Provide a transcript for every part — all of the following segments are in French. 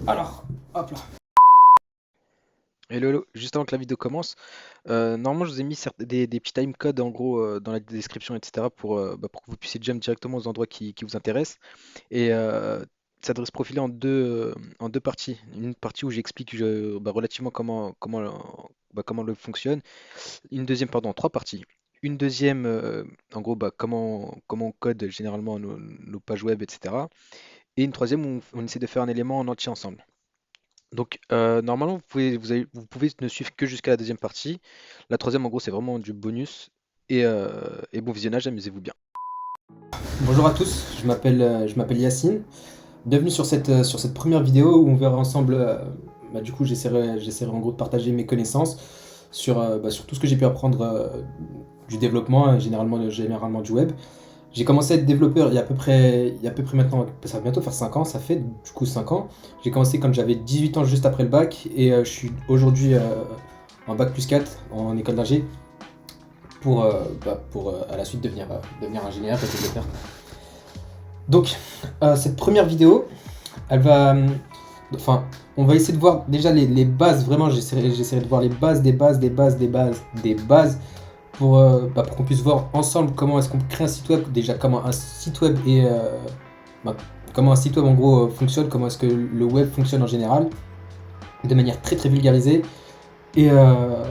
Alors, hop là. Hello, hello. Juste avant que la vidéo commence, normalement je vous ai mis des petits timecodes en gros dans la description, etc. pour que vous puissiez jump directement aux endroits qui vous intéressent. Et ça devrait se profiler en deux parties. Une partie où j'explique relativement comment le fonctionne. Une deuxième, pardon, trois parties. Une deuxième, en gros, comment on code généralement nos pages web, etc. Et une troisième où on essaie de faire un élément en entier ensemble. Donc, normalement, vous pouvez ne suivre que jusqu'à la deuxième partie. La troisième, en gros, c'est vraiment du bonus. Et bon visionnage, amusez-vous bien. Bonjour à tous, je m'appelle Yacine. Bienvenue sur cette première vidéo où on verra ensemble. Du coup, j'essaierai en gros de partager mes connaissances sur tout ce que j'ai pu apprendre du développement, généralement du web. J'ai commencé à être développeur il y a à peu près maintenant, ça va bientôt faire 5 ans, ça fait du coup 5 ans. J'ai commencé quand j'avais 18 ans juste après le bac et je suis aujourd'hui en bac plus 4 en école d'ingé pour à la suite devenir ingénieur et développeur. Donc, cette première vidéo, elle va. Enfin, on va essayer de voir déjà les bases, vraiment, j'essaierai de voir les bases des bases pour qu'on puisse voir ensemble comment est-ce qu'on crée un site web, déjà comment un site web bah, comment un site web en gros fonctionne, comment est-ce que le web fonctionne en général, de manière très très vulgarisée. Et, euh,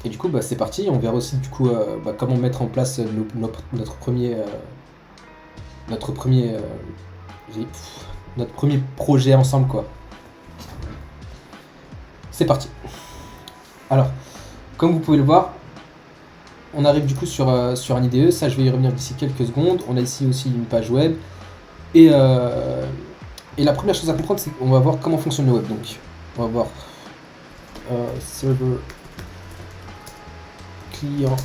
et du coup, c'est parti, on verra aussi du coup comment mettre en place notre premier, j'ai- notre premier projet ensemble quoi. C'est parti. Alors, comme vous pouvez le voir, on arrive du coup sur un IDE, ça je vais y revenir d'ici quelques secondes. On a ici aussi une page web. Et, euh, et la première chose à comprendre, c'est qu'on va voir comment fonctionne le web. Donc, on va voir serveur client.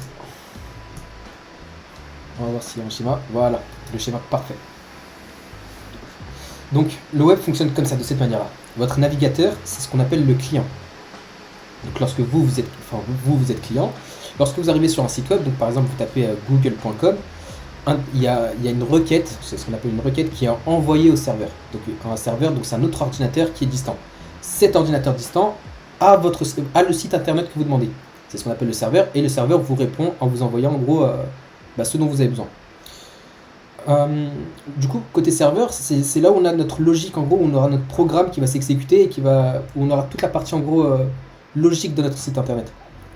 On va voir s'il y a un schéma. Voilà, le schéma parfait. Donc, le web fonctionne comme ça, de cette manière-là. Votre navigateur, c'est ce qu'on appelle le client. Donc, lorsque vous êtes client, lorsque vous arrivez sur un site web, donc par exemple, vous tapez google.com, il y a une requête, c'est ce qu'on appelle une requête qui est envoyée au serveur. Donc un serveur, donc c'est un autre ordinateur qui est distant. Cet ordinateur distant a le site internet que vous demandez. C'est ce qu'on appelle le serveur, et le serveur vous répond en vous envoyant en gros ce dont vous avez besoin. Euh, du coup, côté serveur, c'est là où on a notre logique, en gros, où on aura notre programme qui va s'exécuter et où on aura toute la partie en gros logique de notre site internet.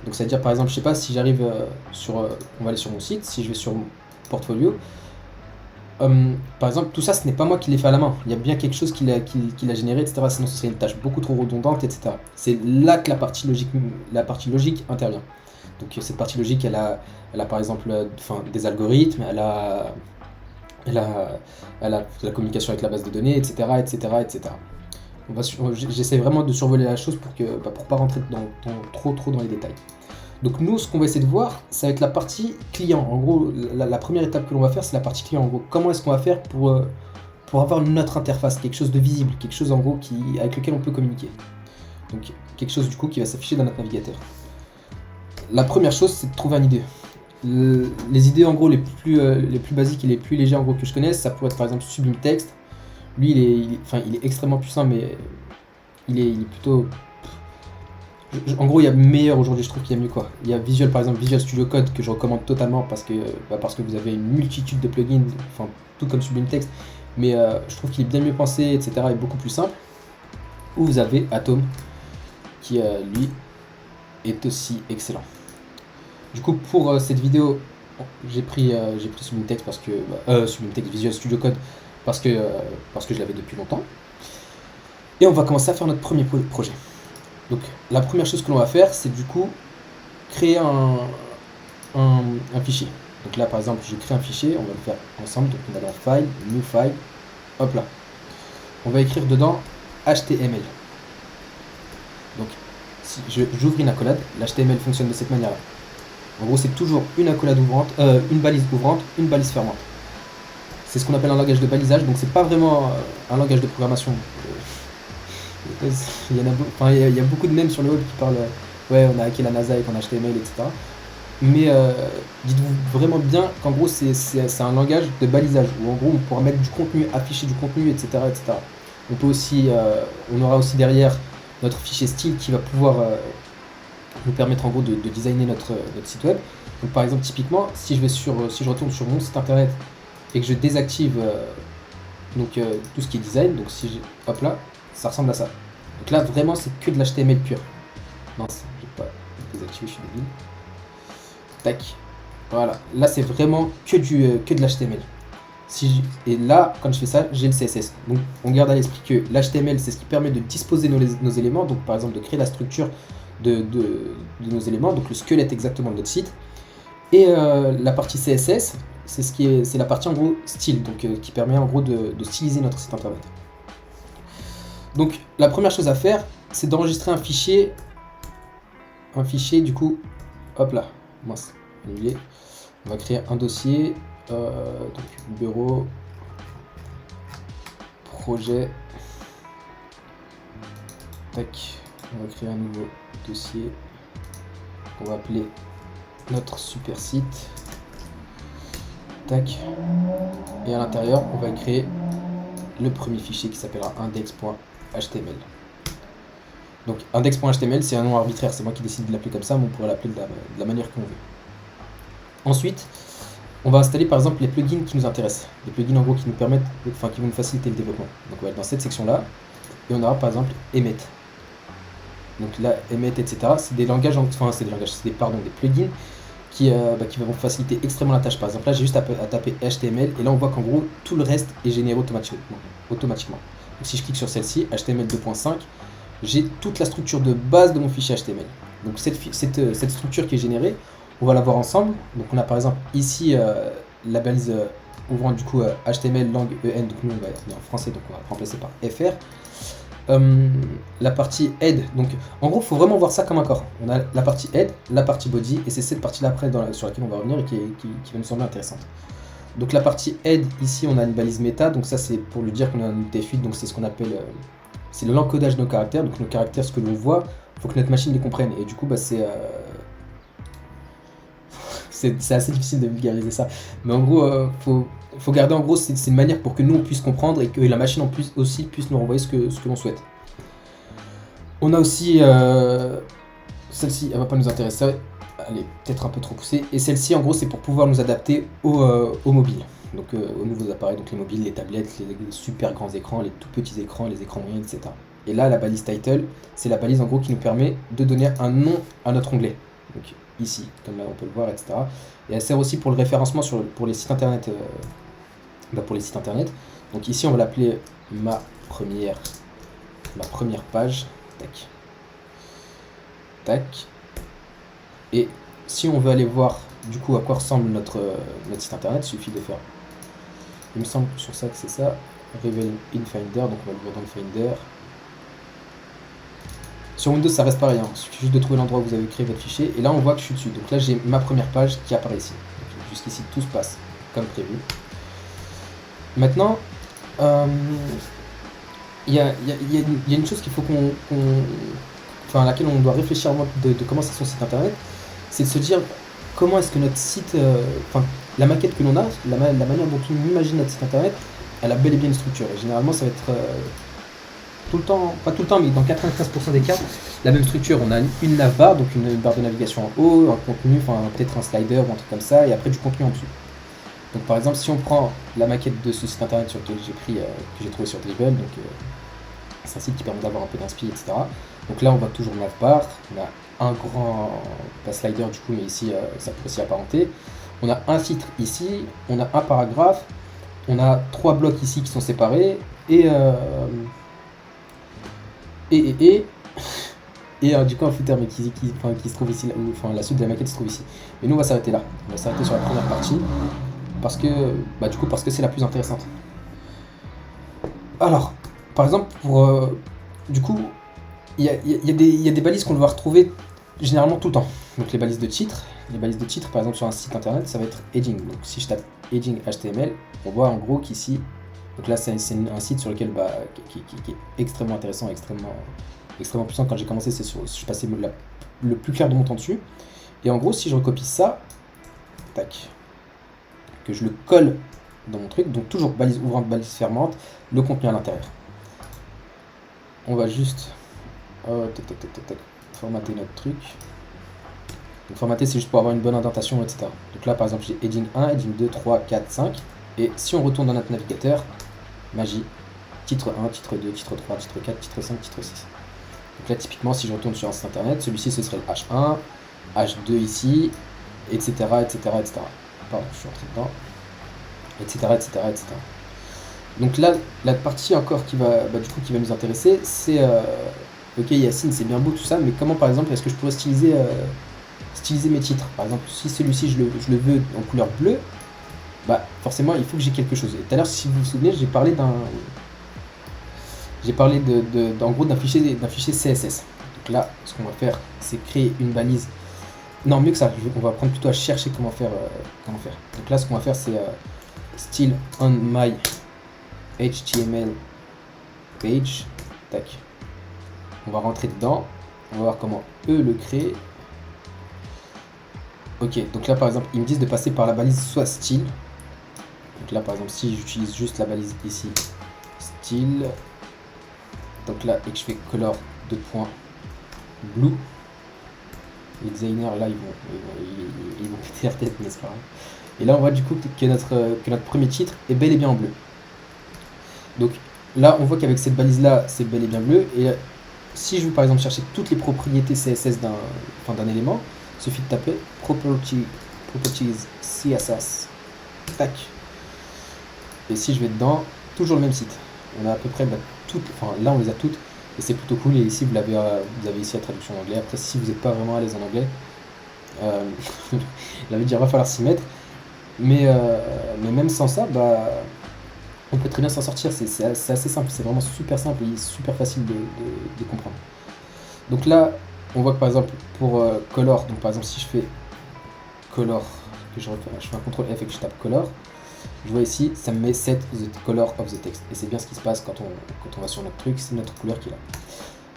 Donc, c'est-à-dire par exemple, je sais pas, si j'arrive on va aller sur mon site, si je vais sur mon portfolio, par exemple, tout ça, ce n'est pas moi qui l'ai fait à la main. Il y a bien quelque chose qui l'a généré, etc. Sinon, ce serait une tâche beaucoup trop redondante, etc. C'est là que la partie logique intervient. Donc, cette partie logique, elle a par exemple des algorithmes, elle a, elle a la communication avec la base de données, etc. etc., etc. J'essaie vraiment de survoler la chose pour pas rentrer trop dans les détails. Donc nous, ce qu'on va essayer de voir, ça va être la partie client. En gros, la première étape que l'on va faire, c'est la partie client. En gros, comment est-ce qu'on va faire pour avoir notre interface, quelque chose de visible, quelque chose en gros avec lequel on peut communiquer. Donc quelque chose du coup qui va s'afficher dans notre navigateur. La première chose, c'est de trouver un IDE. Les idées en gros les plus basiques et les plus légers en gros que je connaisse, ça pourrait être par exemple Sublime Text. Lui, il est extrêmement puissant, mais il est plutôt. En gros, il y a meilleur aujourd'hui, je trouve qu'il y a mieux quoi. Il y a Visual, par exemple, Visual Studio Code que je recommande totalement parce que vous avez une multitude de plugins, enfin tout comme Sublime Text, mais je trouve qu'il est bien mieux pensé, etc. et beaucoup plus simple. Ou vous avez Atom qui lui est aussi excellent. Du coup, pour cette vidéo, j'ai pris Sublime Text Sublime Text Visual Studio Code parce que je l'avais depuis longtemps. Et on va commencer à faire notre premier projet. Donc la première chose que l'on va faire, c'est du coup créer un fichier. Donc là par exemple, je crée un fichier, on va le faire ensemble. Donc on va dans File, New File, hop là. On va écrire dedans HTML. Donc si j'ouvre une accolade, l'HTML fonctionne de cette manière-là. En gros, c'est toujours une accolade ouvrante, une balise ouvrante, une balise fermante. C'est ce qu'on appelle un langage de balisage, donc c'est pas vraiment un langage de programmation. Il y a beaucoup de mèmes sur le web qui parlent ouais, on a hacké la NASA avec un HTML, etc. Mais dites-vous vraiment bien qu'en gros, c'est un langage de balisage où en gros, on pourra mettre du contenu, afficher du contenu, etc. etc. On peut aussi, on aura aussi derrière notre fichier style qui va pouvoir nous permettre en gros de designer notre site web. Donc par exemple typiquement si je retourne sur mon site internet et que je désactive tout ce qui est design, donc si hop là, ça ressemble à ça. Donc là vraiment c'est que de l'HTML pur. Mince, j'ai pas désactivé, je suis débile. Tac. Voilà, là c'est vraiment que de l'HTML. Et là, quand je fais ça, j'ai le CSS. Donc on garde à l'esprit que l'HTML c'est ce qui permet de disposer nos éléments, donc par exemple de créer la structure de nos éléments, donc le squelette exactement de notre site. Et la partie CSS, c'est la partie en gros style, donc qui permet en gros de styliser notre site internet. Donc la première chose à faire, c'est d'enregistrer un fichier du coup, hop là, mince, annulé. On va créer un dossier, donc bureau, projet, tac, on va créer un nouveau dossier, on va appeler notre super site, tac, et à l'intérieur on va créer le premier fichier qui s'appellera index.html. Donc index.html c'est un nom arbitraire, c'est moi qui décide de l'appeler comme ça, mais on pourrait l'appeler de la manière qu'on veut. Ensuite, on va installer par exemple les plugins qui nous intéressent, les plugins en gros qui nous permettent, enfin qui vont nous faciliter le développement. Donc on va être dans cette section là, et on aura par exemple Emmet. Donc là, Emmet, etc. C'est des langages, c'est des plugins qui vont faciliter extrêmement la tâche. Par exemple, là, j'ai juste à taper HTML et là, on voit qu'en gros, tout le reste est généré automatiquement. Donc, si je clique sur celle-ci, HTML 2.5, j'ai toute la structure de base de mon fichier HTML. Donc, cette structure qui est générée, on va la voir ensemble. Donc, on a par exemple ici la balise ouvrant du coup HTML langue EN. Donc, nous, on va en français, donc on va remplacer par FR. La partie head, donc en gros il faut vraiment voir ça comme un corps. On a la partie head, la partie body, et c'est cette partie là après sur laquelle on va revenir et qui va nous sembler intéressante. Donc la partie head, ici on a une balise méta, donc ça c'est pour lui dire qu'on a un UTF-8, donc c'est ce qu'on appelle c'est l'encodage de nos caractères. Donc nos caractères, ce que l'on voit, il faut que notre machine les comprenne, et du coup c'est assez difficile de vulgariser ça, mais en gros faut garder en gros, c'est une manière pour que nous on puisse comprendre et que la machine puisse nous renvoyer ce que l'on souhaite. On a aussi celle-ci, elle va pas nous intéresser, elle est peut-être un peu trop poussée, et celle-ci en gros c'est pour pouvoir nous adapter aux mobiles, donc aux nouveaux appareils, donc les mobiles, les tablettes, les super grands écrans, les tout petits écrans, les écrans moyens, etc. Et là la balise title, c'est la balise en gros qui nous permet de donner un nom à notre onglet. Donc ici, comme là on peut le voir, etc. Et elle sert aussi pour le référencement pour les sites internet. Donc ici on va l'appeler ma première page. Tac. Tac. Et si on veut aller voir du coup à quoi ressemble notre site internet, il suffit de faire. Il me semble sur ça que c'est ça. Reveal in Finder, donc on va le voir dans le Finder. Sur Windows, ça reste pareil, hein. Il suffit juste de trouver l'endroit où vous avez créé votre fichier. Et là, on voit que je suis dessus. Donc là, j'ai ma première page qui apparaît ici. Jusqu'ici, tout se passe comme prévu. Maintenant, il y a une chose qu'il faut à laquelle on doit réfléchir avant de commencer son site internet. C'est de se dire comment est-ce que notre site, la maquette que l'on a, la manière dont on imagine notre site internet, elle a bel et bien une structure. Et généralement, ça va être tout le temps, pas tout le temps, mais dans 95% des cas, la même structure. On a une navbar, donc une barre de navigation en haut, un contenu, peut-être un slider ou un truc comme ça, et après du contenu en dessous. Donc par exemple, si on prend la maquette de ce site internet sur lequel que j'ai trouvé sur Dribble, donc c'est un site qui permet d'avoir un peu d'inspi, etc. Donc là, on voit toujours navbar, on a un grand, pas slider du coup, mais ici, ça peut aussi apparenter. On a un titre ici, on a un paragraphe, on a 3 blocs ici qui sont séparés, et du coup un footer mais qui se trouve ici, la suite de la maquette se trouve ici. Mais nous on va s'arrêter là, on va s'arrêter sur la première partie parce que c'est la plus intéressante. Alors, par exemple, du coup, il y a des balises qu'on va retrouver généralement tout le temps. Donc les balises de titre, par exemple sur un site internet, ça va être heading. Donc si je tape heading HTML, on voit en gros qu'ici, donc là c'est un site sur lequel qui est extrêmement intéressant, extrêmement puissant. Quand j'ai commencé, je passais le plus clair de mon temps dessus. Et en gros, si je recopie ça, tac, que je le colle dans mon truc, donc toujours balise ouvrante, balise fermante, le contenu à l'intérieur. on va juste formater notre truc. Donc formater, c'est juste pour avoir une bonne indentation, etc. Donc là, par exemple, j'ai heading 1, heading 2, 3, 4, 5. Et si on retourne dans notre navigateur, magie, titre 1, titre 2, titre 3, titre 4, titre 5, titre 6. Donc là, typiquement, si je retourne sur un site internet, celui-ci, ce serait le H1, H2 ici, etc., etc., etc. Pardon, je suis rentré dedans, etc., etc., etc. Donc là, la partie encore qui va, qui va nous intéresser, c'est ok Yacine, c'est bien beau tout ça, mais comment par exemple est-ce que je pourrais styliser mes titres? Par exemple, si celui-ci je le veux en couleur bleue, bah forcément il faut que j'ai quelque chose. Et tout à l'heure, si vous vous souvenez, j'ai parlé en gros d'un fichier CSS. Donc là, ce qu'on va faire, c'est créer une balise. Non, mieux que ça, on va prendre plutôt à chercher comment faire. Donc là, ce qu'on va faire, c'est style on my HTML page. Tac. On va rentrer dedans. On va voir comment eux le créent. Ok, donc là par exemple, ils me disent de passer par la balise soit style. Donc là par exemple, si j'utilise juste la balise ici, style. Donc là, et que je fais color de point blue. Les designers là, ils vont péter la tête, mais c'est pas grave. Et là, on voit du coup que notre premier titre est bel et bien en bleu. Donc là, on voit qu'avec cette balise là, c'est bel et bien bleu. Et si je veux par exemple chercher toutes les propriétés CSS d'un élément, il suffit de taper properties CSS. Tac. Et si je vais dedans, toujours le même site. On a à peu près toutes, enfin là on les a toutes. Et c'est plutôt cool. Et ici vous avez ici la traduction en anglais. Après, si vous n'êtes pas vraiment à l'aise en anglais, là il va falloir s'y mettre. Mais même sans ça, on peut très bien s'en sortir. C'est assez simple. C'est vraiment super simple et super facile de comprendre. Donc là, on voit que par exemple pour color, donc par exemple si je fais color, que je fais un CTRL F et que je tape color, je vois ici, ça me met set the color of the text. Et c'est bien ce qui se passe quand on va sur notre truc, c'est notre couleur qui est là.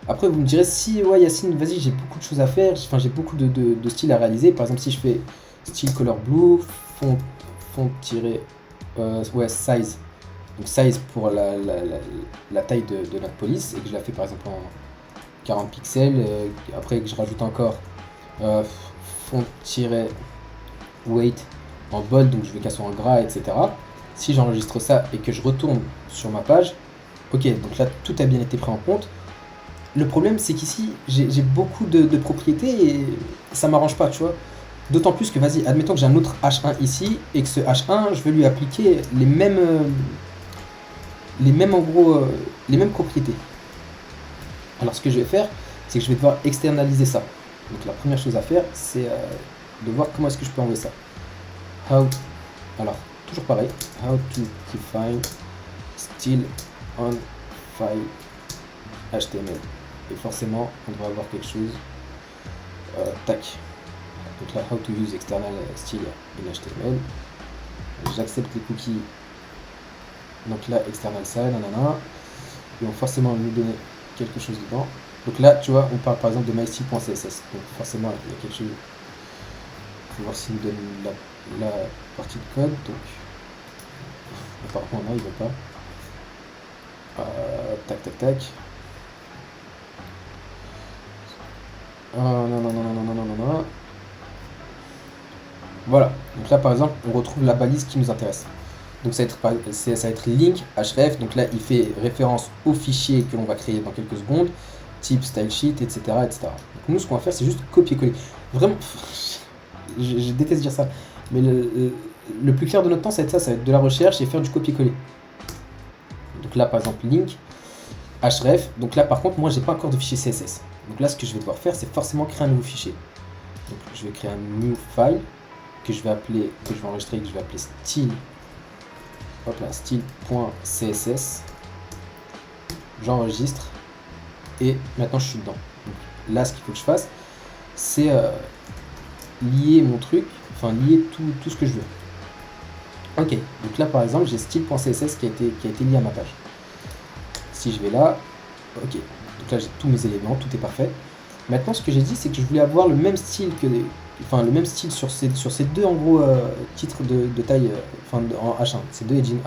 Après, vous me direz, si, ouais, Yacine, vas-y, j'ai beaucoup de choses à faire, enfin, j'ai beaucoup de styles à réaliser. Par exemple, si je fais style color blue, font ouais, size. Donc, size pour la taille de notre police, et que je la fais par exemple en 40 pixels. Après, que je rajoute encore font-weight en bold, donc je veux qu'elle soit en gras, etc. Si j'enregistre ça et que je retourne sur ma page, ok, donc là tout a bien été pris en compte. Le problème c'est qu'ici j'ai beaucoup de propriétés et ça m'arrange pas, tu vois. D'autant plus que, vas-y, admettons que j'ai un autre H1 ici et que ce H1, je veux lui appliquer les mêmes en gros, les mêmes propriétés. Alors ce que je vais faire, c'est que je vais devoir externaliser ça. Donc la première chose à faire, c'est de voir comment est-ce que je peux enlever ça. Alors, toujours pareil, how to define style on file HTML. Et forcément, on devrait avoir quelque chose. Tac. Donc là, how to use external style in HTML. J'accepte les cookies. Donc là, external style, nanana. Ils vont forcément nous donner quelque chose dedans. Donc là, tu vois, on parle par exemple de mystyle.css. Donc forcément, il y a quelque chose. Il faut voir s'il nous donne la partie de code. Donc, apparemment, non, il ne va pas. Tac, tac, tac. Non. Voilà. Donc là, par exemple, on retrouve la balise qui nous intéresse. Donc ça va être link href. Donc là, il fait référence au fichier que l'on va créer dans quelques secondes. Type, style sheet, etc., etc. Donc nous, ce qu'on va faire, c'est juste copier-coller. Vraiment, je déteste dire ça. Mais le plus clair de notre temps, ça va être ça. Ça va être de la recherche et faire du copier-coller. Donc là, par exemple, link href. Donc là, par contre, moi, j'ai pas encore de fichier CSS. Donc là, ce que je vais devoir faire, c'est forcément créer un nouveau fichier. Donc je vais créer un new file que je vais enregistrer, que je vais appeler style. Hop là, style.css. J'enregistre. Et maintenant, je suis dedans. Donc là, ce qu'il faut que je fasse, c'est lier mon truc, enfin lier tout ce que je veux. Ok, donc là, par exemple, j'ai style.css qui a été lié à ma page. Si je vais là, ok. Donc là, j'ai tous mes éléments, tout est parfait. Maintenant, ce que j'ai dit, c'est que je voulais avoir le même style sur ces deux en gros titres de taille, en H1, ces deux heading 1.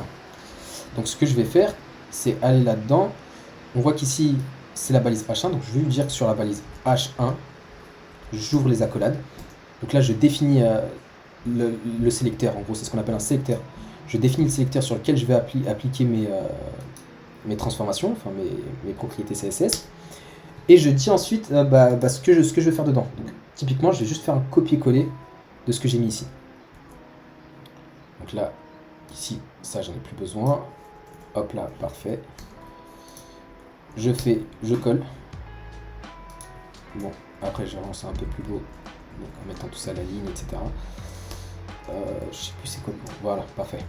Donc ce que je vais faire, c'est aller là-dedans. On voit qu'ici, c'est la balise H1, donc je vais lui dire que sur la balise H1, j'ouvre les accolades. Donc là, je définis le sélecteur, en gros, c'est ce qu'on appelle un sélecteur. Je définis le sélecteur sur lequel je vais appliquer mes transformations, enfin mes propriétés CSS. Et je dis ensuite ce que je vais faire dedans. Donc, typiquement, je vais juste faire un copier-coller de ce que j'ai mis ici. Donc là, ici, ça, j'en ai plus besoin. Hop là, parfait. Je colle. Bon, après, je vais rendre ça un peu plus beau. Donc, en mettant tout ça à la ligne, etc. Je sais plus c'est quoi le mot. Voilà, parfait.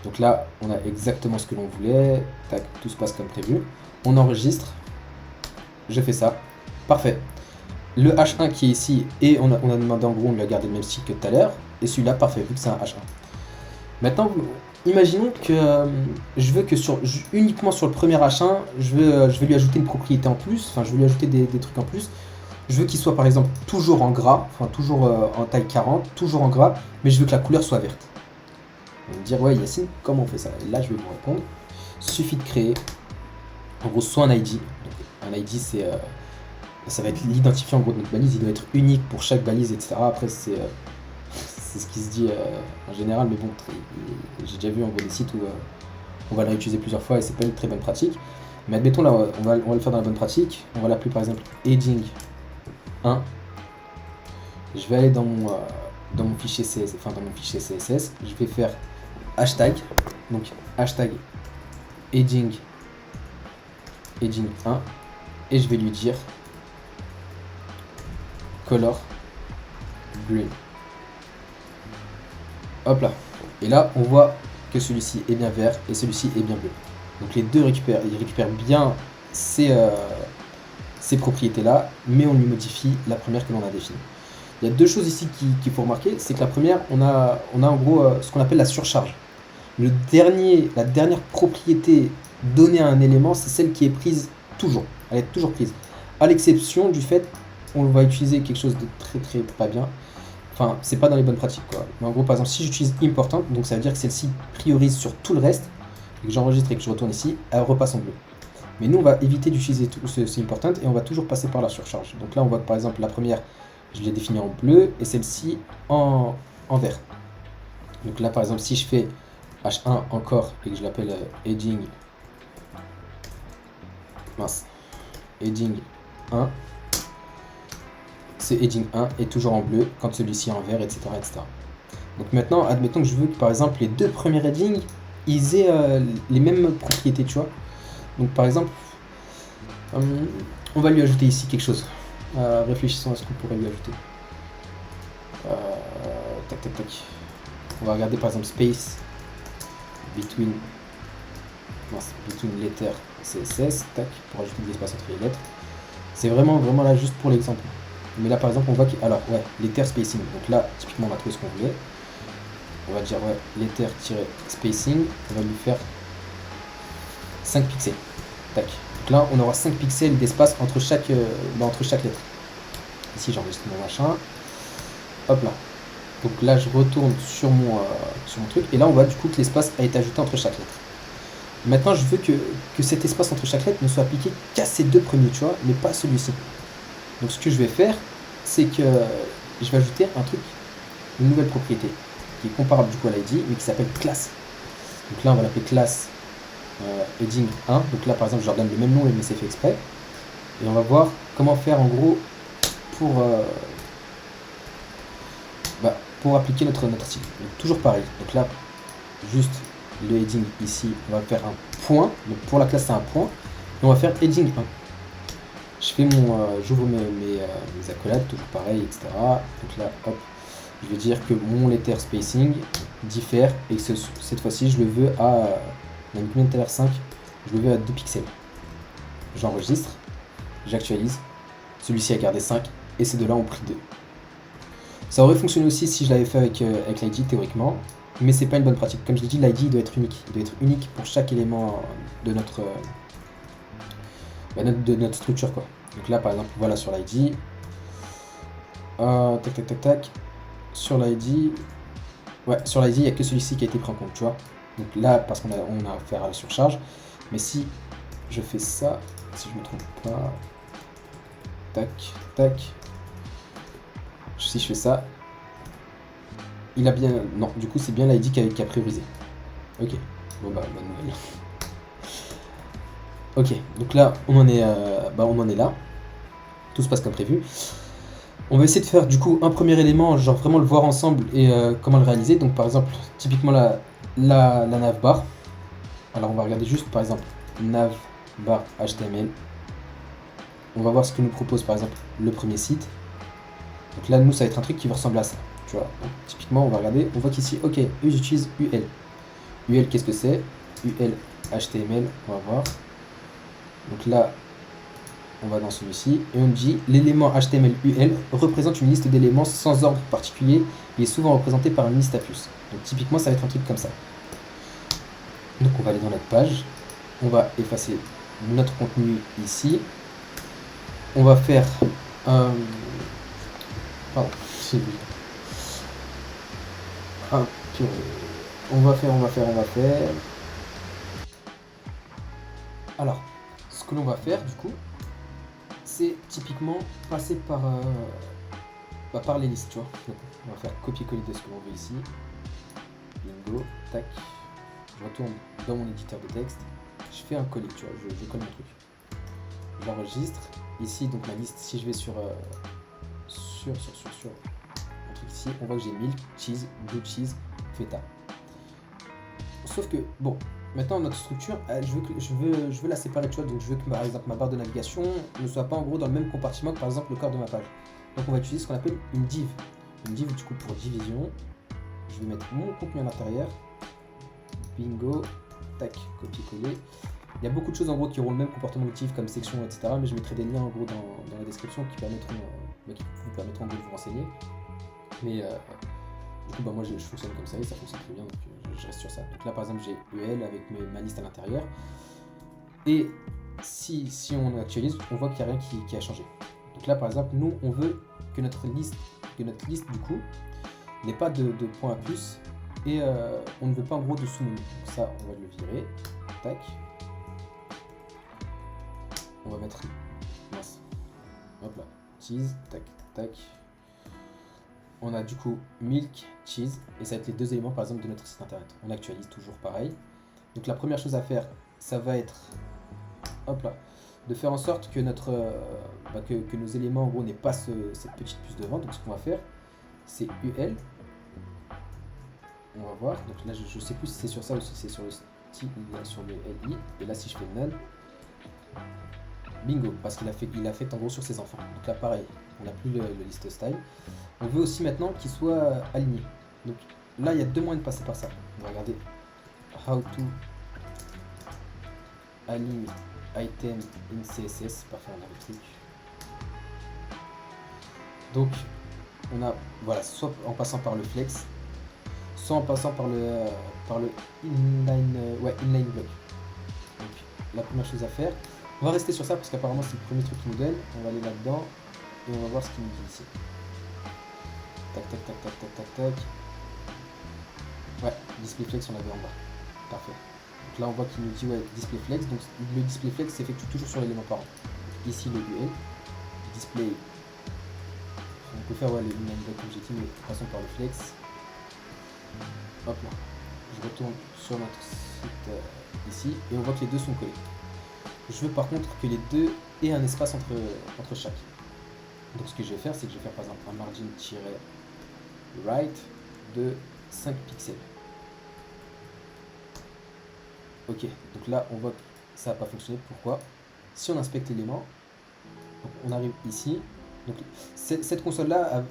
Donc là, on a exactement ce que l'on voulait. Tac, tout se passe comme prévu. On enregistre. Je fais ça. Parfait. Le H1 qui est ici, et on a demandé en gros, on lui a gardé le même style que tout à l'heure. Et celui-là, parfait, vu que c'est un H1. Maintenant, imaginons que je veux que uniquement sur le premier H1, je vais lui ajouter une propriété en plus. Enfin, je vais lui ajouter des trucs en plus. Je veux qu'il soit par exemple toujours en gras, enfin toujours en taille 40, toujours en gras, mais je veux que la couleur soit verte. Vous me dire, ouais Yacine, comment on fait ça? Et là, je vais vous répondre. Suffit de créer, en gros, soit un ID. Donc, un ID, ça va être l'identifiant en gros de notre balise. Il doit être unique pour chaque balise, etc. Après, c'est ce qui se dit en général, mais bon, j'ai déjà vu en gros des sites où on va le réutiliser plusieurs fois et c'est pas une très bonne pratique. Mais admettons, là, on va le faire dans la bonne pratique. On va l'appeler par exemple heading 1. Je vais aller dans mon fichier CSS, enfin dans mon fichier CSS, je vais faire hashtag, donc hashtag heading 1, et je vais lui dire color green. Hop là. Et là, on voit que celui-ci est bien vert et celui-ci est bien bleu. Donc les deux ils récupèrent bien ces propriétés-là, mais on lui modifie la première que l'on a définie. Il y a deux choses ici qu'il faut remarquer, c'est que la première, on a en gros ce qu'on appelle la surcharge. La dernière propriété donnée à un élément, c'est celle qui est prise toujours. Elle est toujours prise. À l'exception du fait, on va utiliser quelque chose de très très pas bien. Enfin, c'est pas dans les bonnes pratiques quoi. Mais en gros, par exemple, si j'utilise important, donc ça veut dire que celle-ci priorise sur tout le reste, et que j'enregistre et que je retourne ici, elle repasse en bleu. Mais nous, on va éviter d'utiliser tout ce important et on va toujours passer par la surcharge. Donc là, on voit que par exemple, la première, je l'ai définie en bleu et celle-ci en vert. Donc là, par exemple, si je fais H1 encore et que je l'appelle heading 1, c'est heading 1 est toujours en bleu quand celui-ci est en vert, etc., etc. Donc maintenant, admettons que je veux que par exemple les deux premiers headings ils aient les mêmes propriétés, tu vois. Donc par exemple, on va lui ajouter ici quelque chose. Réfléchissons à ce qu'on pourrait lui ajouter. Tac tac tac. On va regarder par exemple space between letter CSS, tac, pour ajouter de l'espace entre les lettres. C'est vraiment là juste pour l'exemple. Mais là par exemple on voit que, alors ouais, letter spacing. Donc là typiquement on a trouvé ce qu'on voulait. On va dire ouais, letter-spacing, on va lui faire 5 pixels. Tac. Donc là on aura 5 pixels d'espace entre chaque lettre. Ici j'enregistre mon machin. Hop là. Donc là je retourne sur mon truc et là on voit du coup que l'espace a été ajouté entre chaque lettre. Maintenant je veux que cet espace entre chaque lettre ne soit appliqué qu'à ces deux premiers, tu vois, mais pas celui-ci. Donc ce que je vais faire, c'est que je vais ajouter une nouvelle propriété qui est comparable du coup à l'ID, mais qui s'appelle classe. Donc là on va l'appeler classe heading 1. Donc là par exemple je leur donne le même nom mais c'est fait exprès. Et on va voir comment faire en gros pour appliquer notre style. Donc toujours pareil. Donc là juste le heading ici, on va faire un point. Donc pour la classe c'est un point. Et on va faire heading 1. Je fais j'ouvre mes accolades, toujours pareil, etc. Donc là, hop, je vais dire que mon letter spacing diffère et que cette fois-ci, je le veux à, on a mis combien de letter 5, je le veux à 2 pixels. J'enregistre, j'actualise, celui-ci a gardé 5 et ces deux-là ont pris 2. Ça aurait fonctionné aussi si je l'avais fait avec l'ID théoriquement, mais c'est pas une bonne pratique. Comme je l'ai dit, l'ID doit être unique. Il doit être unique pour chaque élément de notre structure quoi. Donc là par exemple voilà sur l'ID, tac tac tac tac, sur l'ID, ouais sur l'ID il n'y a que celui-ci qui a été pris en compte, tu vois. Donc là parce qu'on a affaire à la surcharge, mais si je fais ça, si je me trompe pas. Tac, tac. Si je fais ça, il a bien... Non, du coup, c'est bien l'ID qui a priorisé. Ok, bon bah, bonne nouvelle. Ok, donc là, on en est là. Tout se passe comme prévu. On va essayer de faire du coup un premier élément, genre vraiment le voir ensemble et comment le réaliser. Donc par exemple, typiquement la navbar. Alors on va regarder juste par exemple navbar HTML. On va voir ce que nous propose par exemple le premier site. Donc là, nous, ça va être un truc qui va ressembler à ça. Tu vois, donc, typiquement, on va regarder. On voit qu'ici, ok, j'utilise UL. UL, qu'est-ce que c'est? UL HTML, on va voir. Donc là, on va dans celui-ci et on dit l'élément HTML UL représente une liste d'éléments sans ordre particulier et est souvent représenté par une liste à puces. Donc typiquement, ça va être un truc comme ça. Donc on va aller dans notre page. On va effacer notre contenu ici. On va faire pardon, c'est lui. Ah, purée. On va faire. Alors, ce que l'on va faire du coup, c'est typiquement passer par les listes, tu vois. Donc, on va faire copier-coller de ce que l'on veut ici. Bingo, tac. Je retourne dans mon éditeur de texte. Je fais un coller, tu vois, je colle mon truc. Je l'enregistre. Ici, donc ma liste, si je vais sur mon truc ici, on voit que j'ai milk, cheese, blue cheese, feta. Sauf que, bon, maintenant notre structure, je veux la séparer, tu vois, donc je veux que par exemple ma barre de navigation ne soit pas en gros dans le même compartiment que par exemple le corps de ma page. Donc on va utiliser ce qu'on appelle une div. Une div du coup pour division. Je vais mettre mon contenu à l'intérieur. Bingo, tac, copier-coller. Il y a beaucoup de choses en gros qui auront le même comportement de div comme section, etc. Mais je mettrai des liens en gros dans la description qui vous permettront de vous renseigner. Mais du coup, bah, moi je fonctionne comme ça et ça fonctionne très bien, donc je reste sur ça. Donc là par exemple j'ai UL avec ma liste à l'intérieur. Et si on actualise, on voit qu'il n'y a rien qui a changé. Donc là par exemple, nous on veut que notre liste du coup n'ait pas de point à puce et on ne veut pas en gros de sous-menu. Donc ça on va le virer. Tac. On va mettre mince. Hop là. Cheese, tac, tac. On a du coup milk, cheese, et ça va être les deux éléments par exemple de notre site internet. On actualise toujours pareil. Donc la première chose à faire, ça va être hop là, de faire en sorte que que nos éléments en gros n'aient pas cette petite puce devant. Donc ce qu'on va faire, c'est UL. On va voir. Donc là je sais plus si c'est sur ça ou si c'est sur le style, sur le LI. Et là si je fais none, bingo, parce qu'il a fait en gros sur ses enfants. Donc là pareil, on n'a plus le list style. On veut aussi maintenant qu'il soit aligné. Donc là, il y a deux moyens de passer par ça. On va regarder how to align item in CSS. Parfait, on a le truc. Donc, on a, voilà, soit en passant par le flex, soit en passant par le inline block. Donc, la première chose à faire, on va rester sur ça parce qu'apparemment c'est le premier truc qu'il nous donne. On va aller là-dedans et on va voir ce qu'il nous dit ici. Tac, tac, tac, tac, tac, tac, tac. Ouais, display flex, on l'avait en bas. Parfait. Donc là, on voit qu'il nous dit ouais, display flex. Donc le display flex s'effectue toujours sur l'élément parent. Ici, le UL. Display. On peut faire ouais, le inline block comme j'ai dit, mais passons par le flex. Hop là. Je retourne sur notre site ici et on voit que les deux sont collés. Je veux par contre que les deux aient un espace entre chaque. Donc ce que je vais faire, c'est que je vais faire par exemple un margin-right de 5 pixels. Ok, donc là on voit que ça n'a pas fonctionné. Pourquoi? Si on inspecte l'élément, on arrive ici. Donc cette console-là,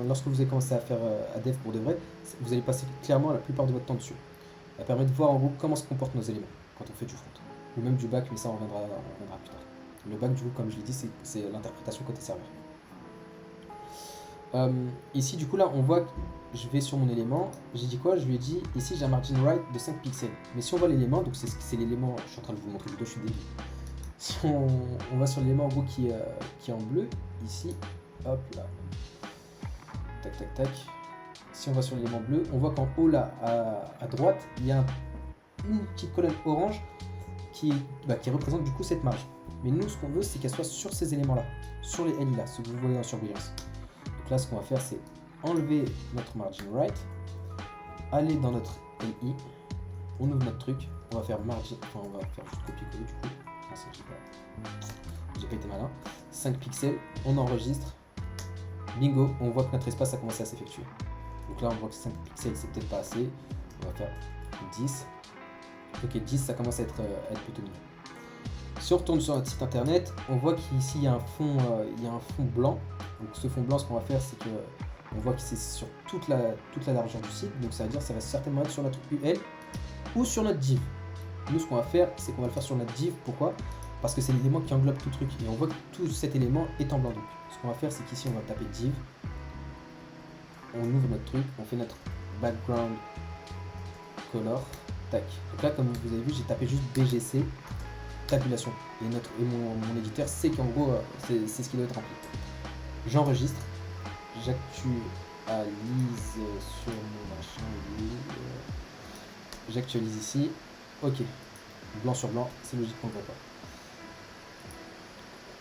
lorsque vous avez commencé à faire à dev pour de vrai, vous allez passer clairement la plupart de votre temps dessus. Elle permet de voir en gros comment se comportent nos éléments quand on fait du front. Ou même du back, mais ça on reviendra plus tard. Le back du coup, comme je l'ai dit, c'est l'interprétation côté serveur. Ici du coup là on voit que je vais sur mon élément, j'ai dit quoi? Je lui ai dit ici j'ai un margin right de 5 pixels. Mais si on voit l'élément, donc c'est l'élément, je suis en train de vous montrer le dos, je suis débile. Si on va sur l'élément en gros qui est en bleu, ici, hop là, tac tac tac. Si on va sur l'élément bleu, on voit qu'en haut là à droite, il y a une petite colonne orange qui représente du coup cette marge. Mais nous, ce qu'on veut, c'est qu'elle soit sur ces éléments-là, sur les LI là, ce que vous voyez en surbrillance. Donc là, ce qu'on va faire, c'est enlever notre margin right, aller dans notre LI, on ouvre notre truc, on va faire margin, enfin on va faire juste copier-coller du coup. Non, c'est j'ai pas été malin. 5 pixels, on enregistre. Bingo, on voit que notre espace a commencé à s'effectuer. Donc là, on voit que 5 pixels, c'est peut-être pas assez. On va faire 10. Ok, 10, ça commence à être plutôt mignon. Si on retourne sur notre site internet, on voit qu'ici, il y a un fond blanc. Donc ce fond blanc, ce qu'on va faire, c'est que on voit que c'est sur toute la largeur du site. Donc ça veut dire que ça va certainement être sur notre UL ou sur notre div. Nous, ce qu'on va faire, c'est qu'on va le faire sur notre div. Pourquoi ? Parce que c'est l'élément qui englobe tout le truc. Et on voit que tout cet élément est en blanc. Donc ce qu'on va faire, c'est qu'ici, on va taper div. On ouvre notre truc, on fait notre background color. Tac. Donc là, comme vous avez vu, j'ai tapé juste BGC, tabulation. Et mon éditeur sait qu'en gros, c'est ce qui doit être rempli. J'enregistre. J'actualise sur mon machin. J'actualise ici. Ok. Blanc sur blanc, c'est logique qu'on ne voit pas.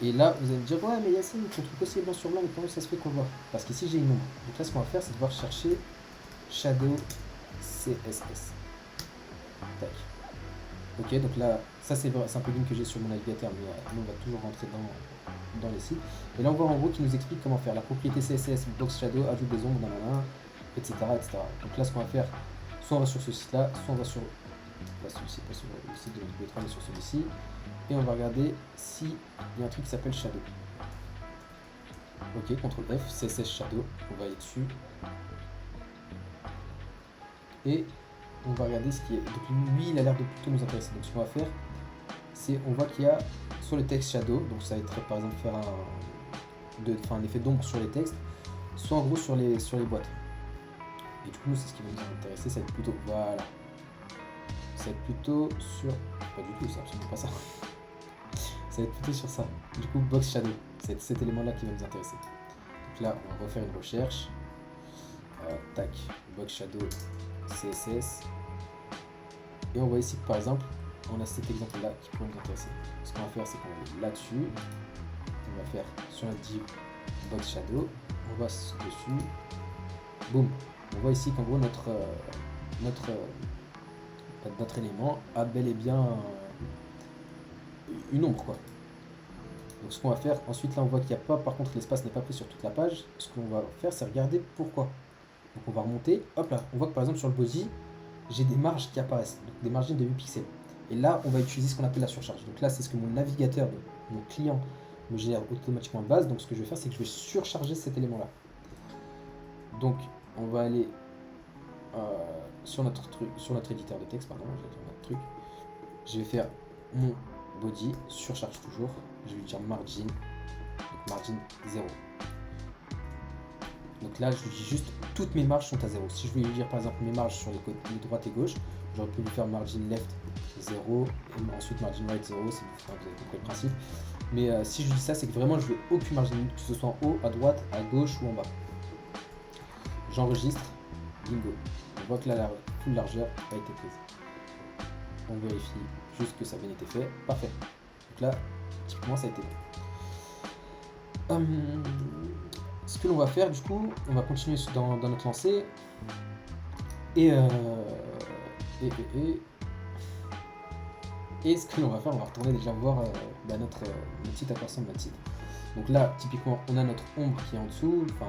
Et là, vous allez me dire, ouais, mais Yacine, ton truc aussi est blanc sur blanc, mais comment ça se fait qu'on le voit ? Parce qu'ici, j'ai une ombre. Donc là, ce qu'on va faire, c'est devoir chercher Shadow CSS. Tac. Ok, donc là, ça c'est un plugin que j'ai sur mon navigateur, mais nous, on va toujours rentrer dans les sites. Et là, on voit en gros qui nous explique comment faire la propriété CSS, box shadow, ajoute des ombres, etc., etc. Donc là, ce qu'on va faire, soit on va sur ce site-là, soit on va sur pas celui-ci, pas sur le site de l'IB3, mais sur celui-ci. Et on va regarder s'il y a un truc qui s'appelle Shadow. Ok, CTRL F, CSS Shadow, on va aller dessus. Et on va regarder ce qui est. Donc lui, il a l'air de plutôt nous intéresser. Donc ce qu'on va faire, c'est on voit qu'il y a sur le texte Shadow, donc ça va être par exemple faire un effet d'ombre sur les textes, soit en gros sur les boîtes. Et du coup, c'est ce qui va nous intéresser, ça va être plutôt. Voilà. Ça va être plutôt sur. Pas du tout, c'est absolument pas ça. Ça va être plutôt sur ça. Du coup, box shadow, c'est cet élément-là qui va nous intéresser. Donc là, on va refaire une recherche. Tac, box shadow CSS. Et on voit ici que par exemple, on a cet exemple-là qui pourrait nous intéresser. Ce qu'on va faire, c'est qu'on va aller là-dessus. On va faire sur la div box shadow. On va dessus. Boum. On voit ici qu'en gros, notre élément a bel et bien une ombre, quoi. Donc ce qu'on va faire, ensuite là on voit qu'il n'y a pas, par contre l'espace n'est pas pris sur toute la page. Ce qu'on va faire, c'est regarder pourquoi. Donc on va remonter, hop là, on voit que par exemple sur le body, j'ai des marges qui apparaissent, donc des margines de 8 pixels. Et là, on va utiliser ce qu'on appelle la surcharge. Donc là, c'est ce que mon navigateur, mon client, me génère automatiquement de base. Donc ce que je vais faire, c'est que je vais surcharger cet élément-là. Donc on va aller sur notre éditeur de texte, pardon, notre truc. Je vais faire mon body, surcharge toujours. Je vais lui dire margin, donc margin 0. Donc là, je lui dis juste toutes mes marges sont à 0. Si je voulais lui dire par exemple mes marges sur les côtés droite et gauche, j'aurais pu lui faire margin left 0 et ensuite margin right 0, c'est vous avez compris le principe. Mais si je lui dis ça, c'est que vraiment je veux aucune margin, que ce soit en haut, à droite, à gauche ou en bas. J'enregistre, bingo. On voit que là, la full largeur a été prise. On vérifie juste que ça a bien été fait. Parfait. Donc là, typiquement, ça a été fait. Ce que l'on va faire, du coup, on va continuer dans notre lancée. Et ce que l'on va faire, on va retourner déjà voir notre site à quoi ressemble notre site. Donc là, typiquement, on a notre ombre qui est en dessous. Enfin,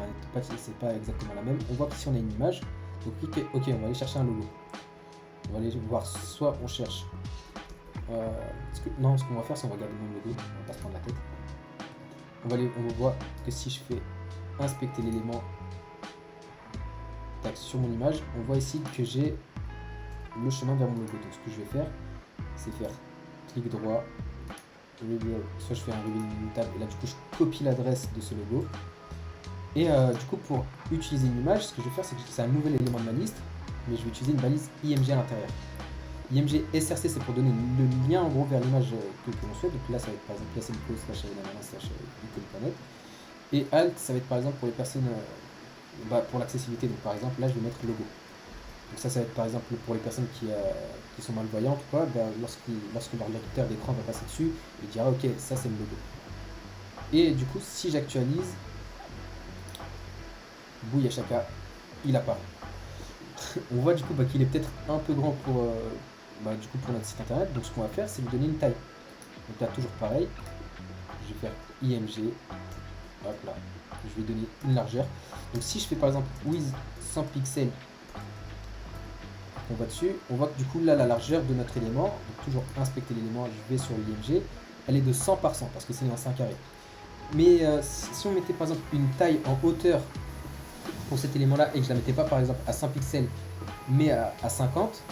c'est pas exactement la même. On voit qu'ici, on a une image. Donc, ok, on va aller chercher un logo. On va aller voir, soit on cherche. Ce qu'on va faire, c'est on va regarder mon logo. On va pas se prendre la tête. On va voir que si je fais inspecter l'élément sur mon image, on voit ici que j'ai le chemin vers mon logo. Donc, ce que je vais faire, c'est faire clic droit, reveal, soit je fais un reveal table et là, du coup, je copie l'adresse de ce logo. Et du coup, pour utiliser une image, ce que je vais faire, c'est que c'est un nouvel élément de ma liste, mais je vais utiliser une balise IMG à l'intérieur. IMG SRC, c'est pour donner le lien en gros vers l'image que l'on souhaite. Donc là, ça va être par exemple /icon.net. Et Alt, ça va être par exemple pour les personnes, pour l'accessibilité. Donc par exemple, là, je vais mettre logo. Donc ça va être par exemple pour les personnes qui sont malvoyantes, quoi, ben, lorsque leur lecteur d'écran va passer dessus, il dira ok, ça c'est le logo. Et du coup, si j'actualise, Bouya Chaka, il apparaît. On voit du coup qu'il est peut-être un peu grand pour notre site internet. Donc ce qu'on va faire, c'est lui donner une taille. Donc là, toujours pareil, je vais faire IMG, hop là, je vais donner une largeur. Donc si je fais par exemple with 100 pixels, on va dessus, on voit que du coup là la largeur de notre élément, donc toujours inspecter l'élément, je vais sur l'IMG, elle est de 100 par 100 parce que c'est un carré. Mais si on mettait par exemple une taille en hauteur pour cet élément là et que je la mettais pas par exemple à 100 pixels mais à 50,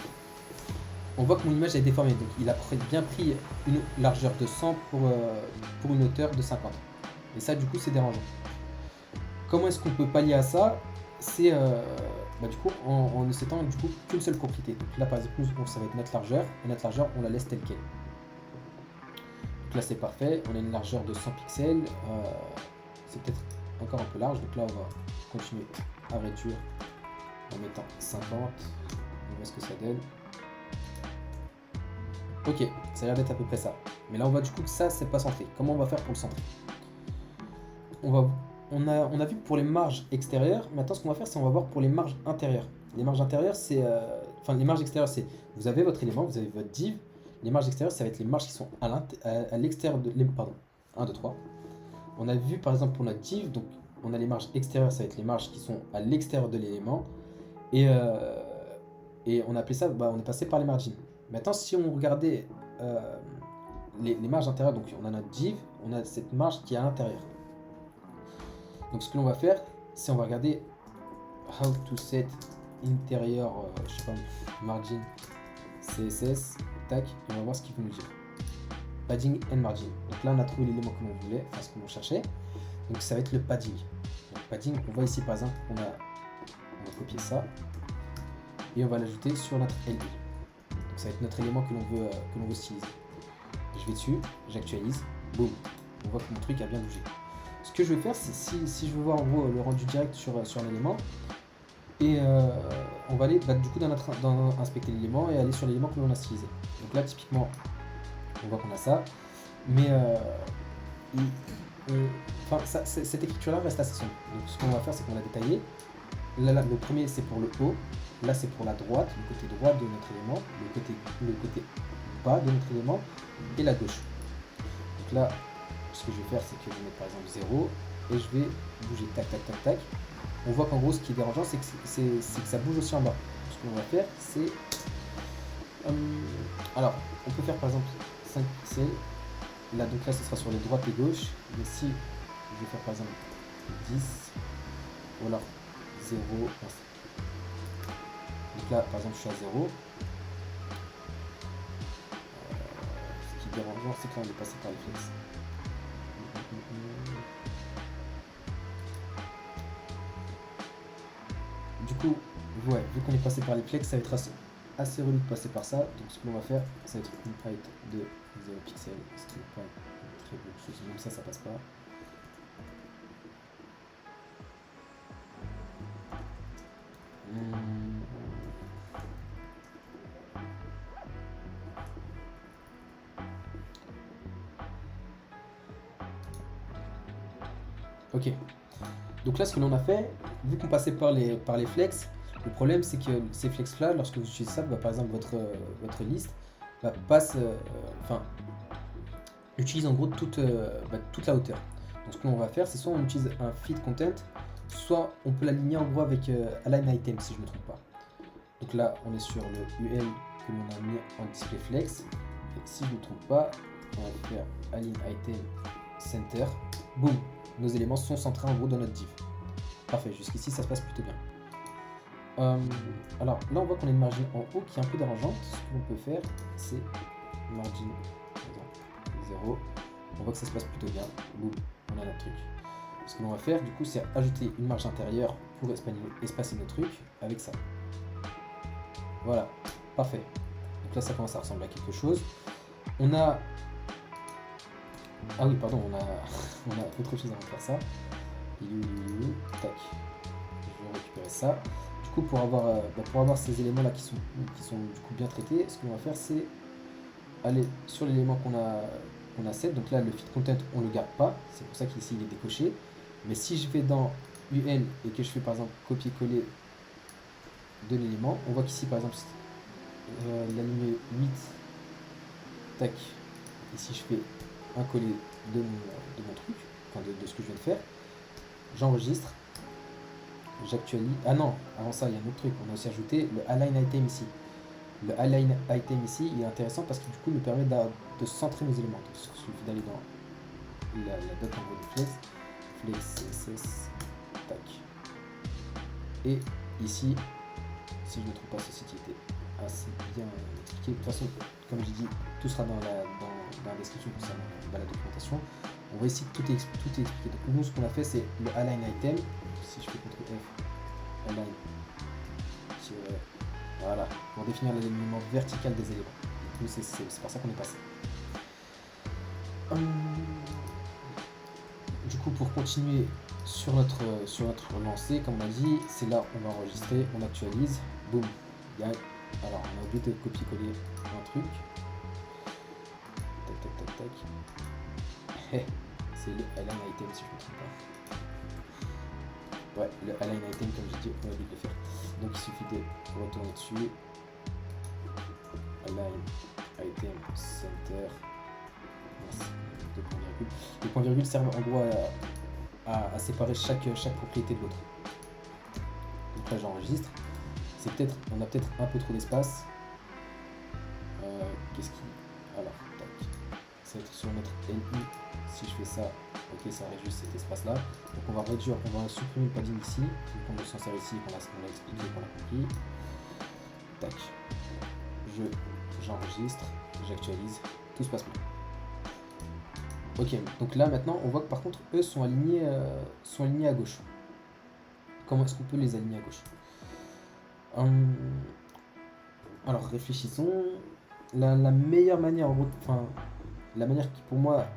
on voit que mon image est déformée. Donc il a bien pris une largeur de 100 pour une hauteur de 50. Et ça du coup c'est dérangeant. Comment est-ce qu'on peut pallier à ça? C'est du coup en ne s'étant du coup qu'une seule propriété. Donc là par exemple ça va être notre largeur, et notre largeur on la laisse telle quelle. Donc là c'est parfait, on a une largeur de 100 pixels, c'est peut-être encore un peu large, donc là on va continuer à réduire en mettant 50, on voit ce que ça donne. Ok, ça a l'air d'être à peu près ça. Mais là on voit du coup que ça c'est pas centré. Comment on va faire pour le centrer? On a vu pour les marges extérieures. Maintenant ce qu'on va faire c'est on va voir pour les marges intérieures. Les marges intérieures c'est... les marges extérieures c'est... Vous avez votre élément, vous avez votre div. Les marges extérieures ça va être les marges qui sont à l'extérieur de... Pardon, 1, 2, 3. On a vu par exemple pour notre div, donc on a les marges extérieures, ça va être les marges qui sont à l'extérieur de l'élément. Et on a appelé ça, on est passé par les margins. Maintenant si on regardait les marges intérieures, donc on a notre div, on a cette marge qui est à l'intérieur. Donc ce que l'on va faire, c'est on va regarder how to set interior, je sais pas, margin CSS, tac, et on va voir ce qu'il veut nous dire. Padding and margin. Donc là on a trouvé l'élément que l'on voulait, enfin ce que l'on cherchait. Donc ça va être le padding. Donc padding, on voit ici par exemple, on va copier ça et on va l'ajouter sur notre LI. Donc ça va être notre élément que l'on veut styliser. Je vais dessus, j'actualise, boum, on voit que mon truc a bien bougé. Ce que je vais faire, c'est si je veux voir en gros le rendu direct sur un élément, et on va aller du coup dans inspecter l'élément et aller sur l'élément que l'on a stylisé. Donc là typiquement, on voit qu'on a ça, mais cette écriture là reste assez sombre. Donc ce qu'on va faire, c'est qu'on l'a détaillé. Là, le premier c'est pour le haut, là c'est pour la droite, le côté droit de notre élément, le côté bas de notre élément et la gauche. Donc là, ce que je vais faire, c'est que je vais mettre par exemple 0 et je vais bouger tac tac tac tac. On voit qu'en gros ce qui est dérangeant c'est que ça bouge aussi en bas. Ce qu'on va faire c'est alors on peut faire par exemple 5 pixels. Là donc là ce sera sur les droites et gauches. Mais si je vais faire par exemple 10 ou alors 0. Donc là par exemple je suis à 0. Ce qui est dérangeant c'est que là on est passé par les flexes. Du coup, ouais, vu qu'on est passé par les flex, ça va être assez relou de passer par ça. Donc ce que l'on va faire, ça va être une height de 0 pixels, ce qui n'est pas une très bonne chose, même ça passe pas. Ok. Donc là, ce que l'on a fait, vu qu'on passait par les flex, le problème c'est que ces flex là, lorsque vous utilisez ça, par exemple votre liste utilise en gros toute la hauteur. Donc ce que l'on va faire, c'est soit on utilise un feed content, soit on peut l'aligner en gros avec align item si je ne me trompe pas. Donc là, on est sur le UL que l'on a mis en display flex. Et si je ne me trompe pas, on va faire align item center. Boum, nos éléments sont centrés en gros dans notre div. Parfait, jusqu'ici ça se passe plutôt bien. Alors là on voit qu'on a une margin en haut qui est un peu dérangeante. Ce que l'on peut faire c'est margin 0. On voit que ça se passe plutôt bien. Boum, on a notre truc. Ce que l'on va faire du coup c'est ajouter une marge intérieure pour espacer nos trucs avec ça. Voilà, parfait. Donc là ça commence à ressembler à quelque chose. On a... Ah oui pardon, on a autre chose avant de faire ça. Tac. Je vais récupérer ça. Du coup, pour avoir ces éléments-là qui sont du coup bien traités, ce qu'on va faire, c'est aller sur l'élément qu'on a set. Donc là, le feed content, on ne le garde pas. C'est pour ça qu'ici, il est décoché. Mais si je vais dans UL et que je fais par exemple copier-coller de l'élément, on voit qu'ici, par exemple, la ligne 8, tac, et si je fais un coller de mon truc, enfin de ce que je viens de faire, j'enregistre, j'actualise. Ah non, avant ça, il y a un autre truc. On a aussi ajouté le align item ici. Le align item ici, il est intéressant parce que du coup, il nous permet de centrer nos éléments. Donc, il suffit d'aller dans la date en gros de flex, CSS, tac. Et ici, si je ne me trompe pas, ceci qui était assez bien expliqué. De toute façon, comme j'ai dit, tout sera dans la description concernant la documentation. On voit ici que tout est expliqué. Donc nous, ce qu'on a fait, c'est le align item. Si je fais CTRL F, align, voilà, pour définir l'alignement vertical des éléments. Donc c'est par ça qu'on est passé. Du coup, pour continuer sur notre lancée, comme on a dit, c'est là on va enregistrer, on actualise, boum. Alors on a oublié de copier-coller un truc. Tac tac tac tac. C'est le align item si je ne me trompe pas. Ouais, le align item comme j'ai dit, on a oublié de le faire. Donc il suffit de retourner dessus. Align item center. Les points virgules servent en gros à séparer chaque propriété de l'autre. Donc là j'enregistre. On a peut-être un peu trop d'espace. Qu'est-ce qui. Alors, tac. Ça va être sur notre LI. Si je fais ça, ok, ça réduit cet espace-là. Donc on va supprimer le padding ici. Donc on le s'en sert ici, qu'on l'a expliqué, qu'on a compris. Tac. J'enregistre, j'actualise, tout se passe bien. Ok, donc là maintenant on voit que par contre eux sont alignés à gauche. Comment est-ce qu'on peut les aligner à gauche? Alors réfléchissons. La meilleure manière en gros, enfin la manière qui pour moi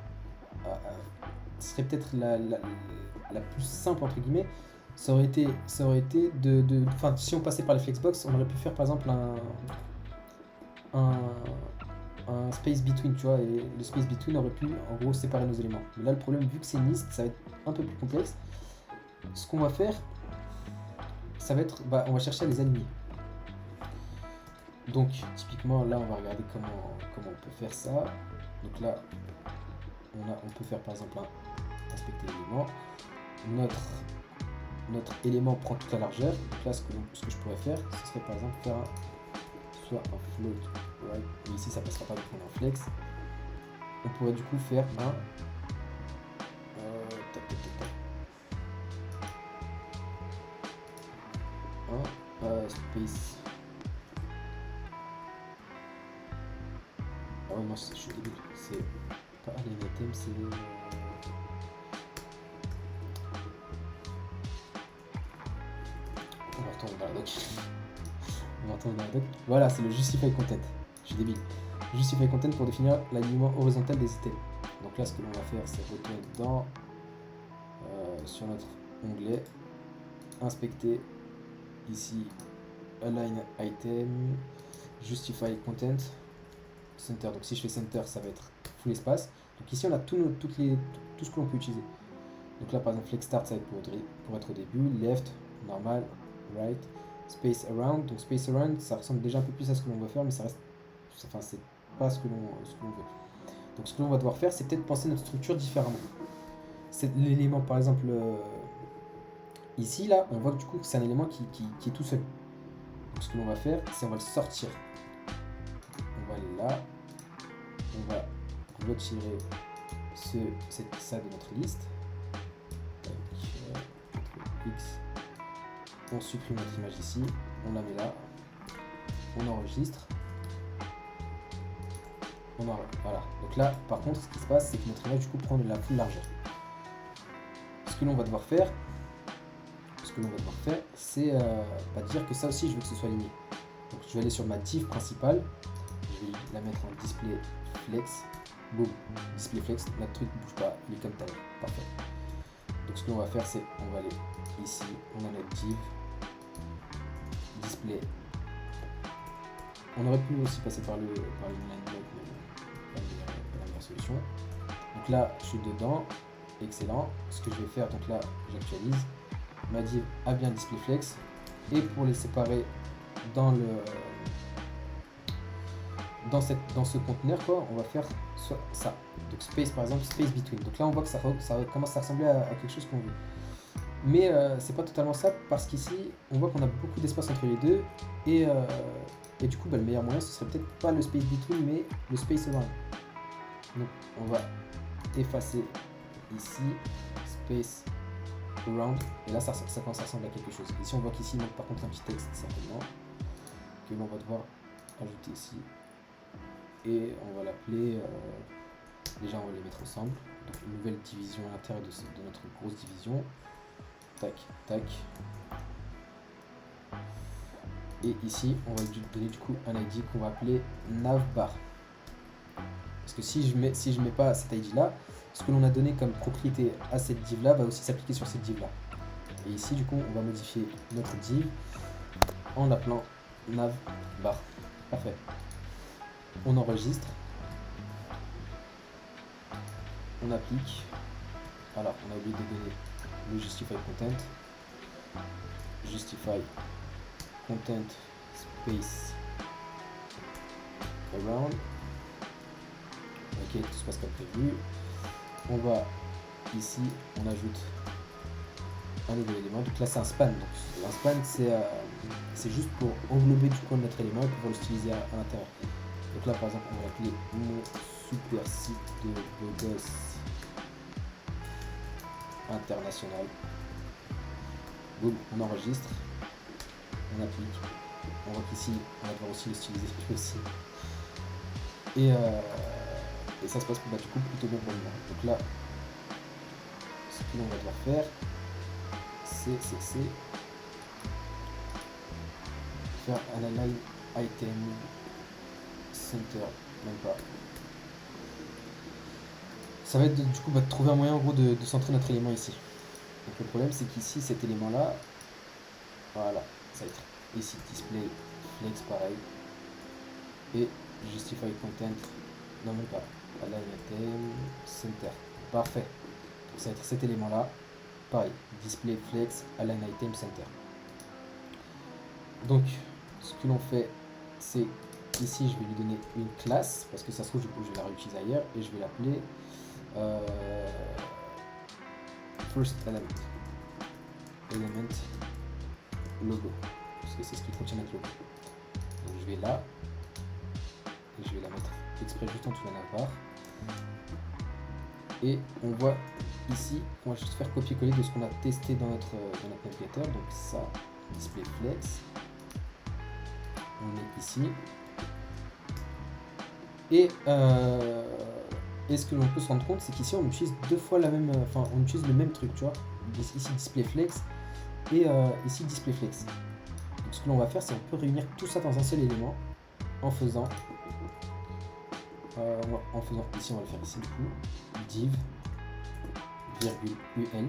serait peut-être la plus simple entre guillemets, ça aurait été enfin si on passait par les flexbox, on aurait pu faire par exemple un space between, tu vois, et le space between aurait pu en gros séparer nos éléments. Mais là le problème, vu que c'est une liste, ça va être un peu plus complexe. Ce qu'on va faire, ça va être, on va chercher à les aligner. Donc typiquement là on va regarder comment on peut faire ça. Donc là on peut faire par exemple inspecter l'élément. Notre élément prend toute la largeur. Donc là ce que je pourrais faire, ce serait par exemple faire soit un float, right, mais ici ça passera pas avec un flex. On pourrait du coup faire un space. Ah ouais, non, je suis débile, c'est pas align item, c'est on va retourner dans la doc. Voilà, c'est le justify content. Je suis débile. Justify content pour définir l'alignement horizontal des items. Donc là, ce que l'on va faire, c'est retourner sur notre onglet, inspecter ici align item, justify content, center. Donc si je fais center, ça va être full espace. Donc ici, on a tout ce que l'on peut utiliser. Donc là, par exemple, flex start, ça va être pour être au début, left, normal, right, space around. Donc space around, ça ressemble déjà un peu plus à ce que l'on veut faire, mais ça reste, enfin, c'est pas ce que l'on veut. Donc ce que l'on va devoir faire, c'est peut-être penser notre structure différemment. C'est l'élément, par exemple, ici, là, on voit que du coup, c'est un élément qui est tout seul. Donc ce que l'on va faire, c'est on va le sortir. On va aller là, on va retirer ça de notre liste. X. On supprime notre image ici, on la met là, on enregistre. Voilà. Donc là, par contre, ce qui se passe, c'est que notre image du coup prend de la plus largeur. Ce que l'on va devoir faire, c'est dire que ça aussi, je veux que ce soit aligné. Donc je vais aller sur ma div principale, je vais la mettre en display flex. Boum, display flex, notre truc ne bouge pas, il est comme tel. Parfait. Donc ce que l'on va faire, c'est on va aller ici, on a notre div, display. On aurait pu aussi passer par le line block, mais bon, pas la meilleure solution. Donc là, je suis dedans. Excellent. Ce que je vais faire, donc là, j'actualise. Ma div a bien display flex. Et pour les séparer dans le dans ce conteneur, quoi, on va faire ça. Donc space, par exemple, space between. Donc là, on voit que ça commence à ressembler à quelque chose qu'on veut. Mais c'est pas totalement ça, parce qu'ici, on voit qu'on a beaucoup d'espace entre les deux. Et du coup, le meilleur moyen, ce serait peut-être pas le space between, mais le space around. Donc on va effacer ici, space around, et là ça commence à ressembler à quelque chose. Ici on voit qu'ici il manque par contre un petit texte certainement, que l'on va devoir ajouter ici. Et on va l'appeler, déjà on va les mettre ensemble, donc une nouvelle division à l'intérieur de notre grosse division. Tac, tac. Et ici on va lui donner du coup un ID qu'on va appeler navbar. Parce que si je mets pas cet ID là, ce que l'on a donné comme propriété à cette div là va aussi s'appliquer sur cette div là. Et ici du coup on va modifier notre div en l'appelant navbar. Parfait. On enregistre. On applique. Alors on a oublié de donner le justify content. Justify content space around. Ok, tout se passe comme prévu. On va ici, on ajoute un nouvel élément. Donc là c'est un span. Donc un span c'est juste pour englober du coup notre élément et pouvoir l'utiliser à l'intérieur. Donc là par exemple on va appeler mon super site de beau gosse international. Boum, on enregistre, on applique. On voit qu'ici on va devoir aussi l'utiliser aussi. Et ça se passe du coup plutôt bien pour le moment. Donc là, ce que l'on va devoir faire, c'est faire un align item center, même pas. Ça va être du coup de trouver un moyen en gros de centrer notre élément ici. Donc le problème c'est qu'ici cet élément là, voilà, ça va être ici display flex pareil. Et justify content, non même pas. Align item center. Parfait. Donc ça va être cet élément là. Pareil. Display flex align item center. Donc ce que l'on fait, c'est ici je vais lui donner une classe parce que ça se trouve du coup je vais la réutiliser ailleurs et je vais l'appeler first element logo parce que c'est ce qui contient notre logo. Donc je vais là et je vais la mettre exprès juste en dessous de la navbar. Et on voit ici, on va juste faire copier-coller de ce qu'on a testé dans notre navigateur. Donc ça, display flex. On est ici. Et ce que l'on peut se rendre compte, c'est qu'ici on utilise deux fois la même, on utilise le même truc, tu vois. Ici display flex et ici display flex. Donc ce que l'on va faire, c'est on peut réunir tout ça dans un seul élément en faisant ici, on va le faire ici du coup, div, virgule ul,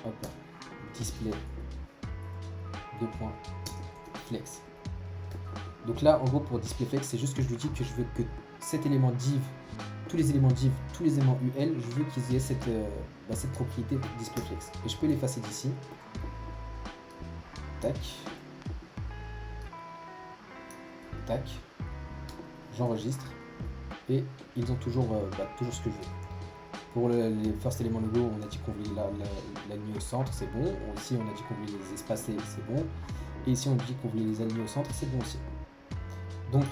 hop là, display, flex. Donc là, en gros, pour display flex, c'est juste que je lui dis que je veux que cet élément div, tous les éléments div, tous les éléments ul, je veux qu'ils aient cette propriété display flex. Et je peux l'effacer d'ici. Tac. Tac. J'enregistre et ils ont toujours ce que je veux. Pour les first éléments logo, on a dit qu'on voulait l'aligner au centre, c'est bon. Ici, on a dit qu'on voulait les espacer, c'est bon. Et ici, on dit qu'on voulait les aligner au centre, c'est bon aussi. Donc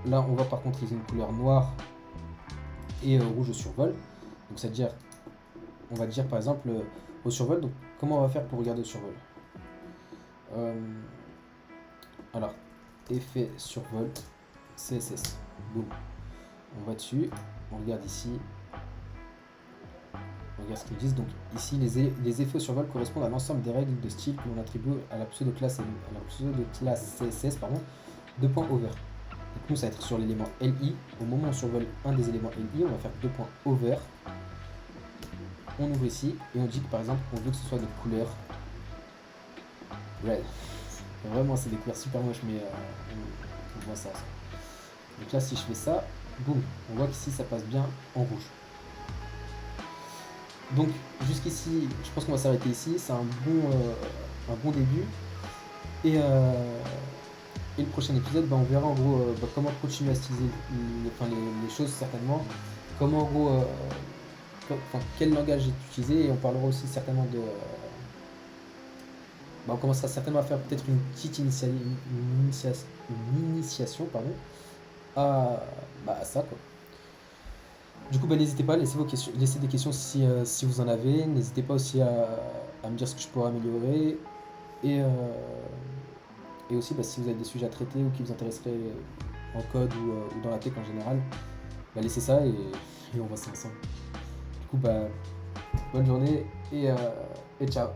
là, on va par contre utiliser une couleur noire et rouge au survol. Donc c'est-à-dire, on va dire par exemple au survol. Donc comment on va faire pour regarder au survol? Alors, effet survol. CSS. Boum. On va dessus. On regarde ici. On regarde ce qu'ils disent. Donc ici, les effets au survol correspondent à l'ensemble des règles de style que l'on attribue à la pseudo-classe CSS, deux points over. Donc nous, ça va être sur l'élément LI. Au moment où on survole un des éléments LI, on va faire deux points over. On ouvre ici et on dit que par exemple, on veut que ce soit de couleur red. Vraiment, c'est des couleurs super moches, mais on voit ça. Donc là, si je fais ça, boum, on voit qu'ici, ça passe bien en rouge. Donc, jusqu'ici, je pense qu'on va s'arrêter ici. C'est un bon début. Et le prochain épisode, on verra en gros comment continuer à styliser les choses, certainement. Comment, en gros, quel langage utiliser. Et on parlera aussi certainement de... on commencera certainement à faire peut-être une petite initiation pardon, à ça, quoi. Du coup, n'hésitez pas, laissez des questions si vous en avez. N'hésitez pas aussi à me dire ce que je pourrais améliorer. Et aussi, si vous avez des sujets à traiter ou qui vous intéresseraient en code ou dans la tech en général, laissez ça et on voit ça ensemble. Du coup, bonne journée et ciao.